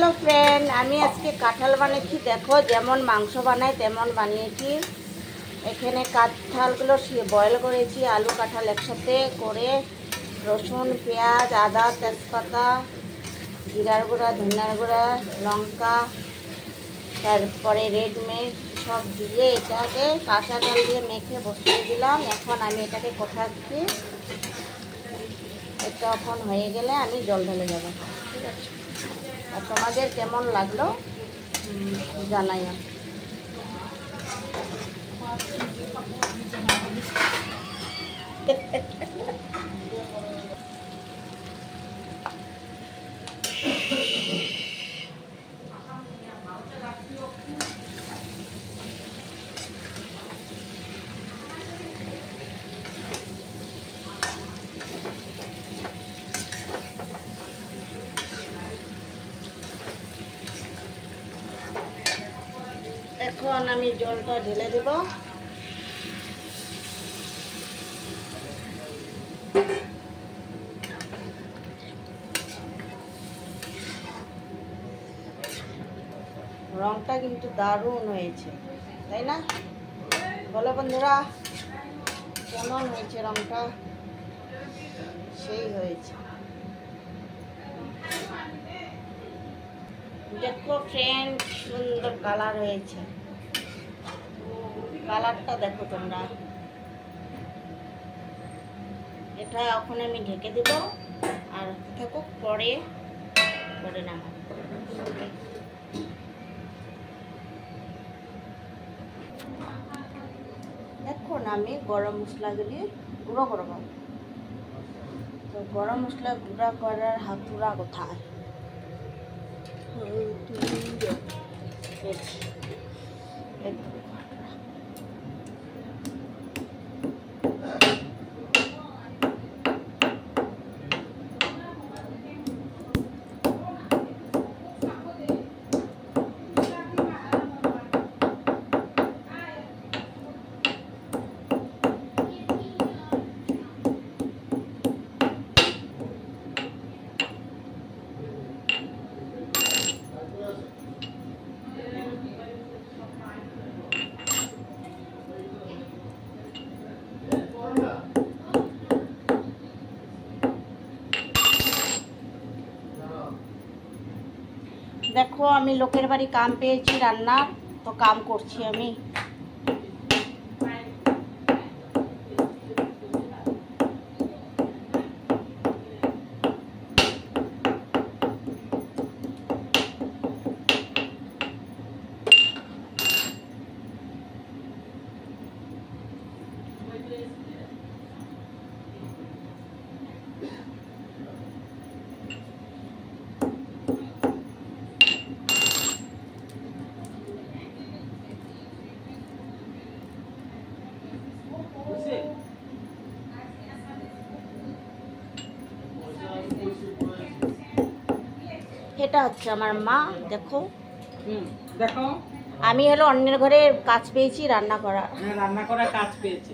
hello friend আমি আজকে কাঁঠাল বানিয়েছি দেখো যেমন মাংস বানাই তেমন বানিয়েছি এখানে কাঁঠালগুলো বয়েল করেছি আলু কাঁঠাল একসাথে করে রসুন পেঁয়াজ আদা তেজপাতা জিরার গুঁড়া ধনিয়ার গুঁড়া লঙ্কা তারপরে রেড মির্চ সব দিয়ে এটাকে কাঁচা জল দিয়ে মেখে বসিয়ে দিলাম এখন আমি এটাকে কষাচ্ছি এটা এখন হয়ে গেলে আমি জল ঢেলে যাব ঠিক আছে আর তোমাদের কেমন লাগলো জানাইও এখন আমি জলটা ঢেলে দেব রংটা কিন্তু দারুণ হয়েছে তাই না বলো বন্ধুরা কেমন হয়েছে রংটা সেই হয়েছে দেখো ফ্রেন্ড সুন্দর কালার হয়েছে কালারটা দেখো তোমরা এটা এখন আমি ঢেকে দেব আর থাকুক পরে নামাবো এখন আমি গরম মশলাগুলি গুঁড়ো করব তো গরম মশলা গুঁড়া করার হাতুড়া কোথায় দেখো আমি লোকের বাড়ি কাম পেয়েছি রান্না তো কাম করছি আমি এটা হচ্ছে আমার মা দেখো দেখো আমি হলো অন্যের ঘরে কাজ পেয়েছি রান্না করা কাজ পেয়েছে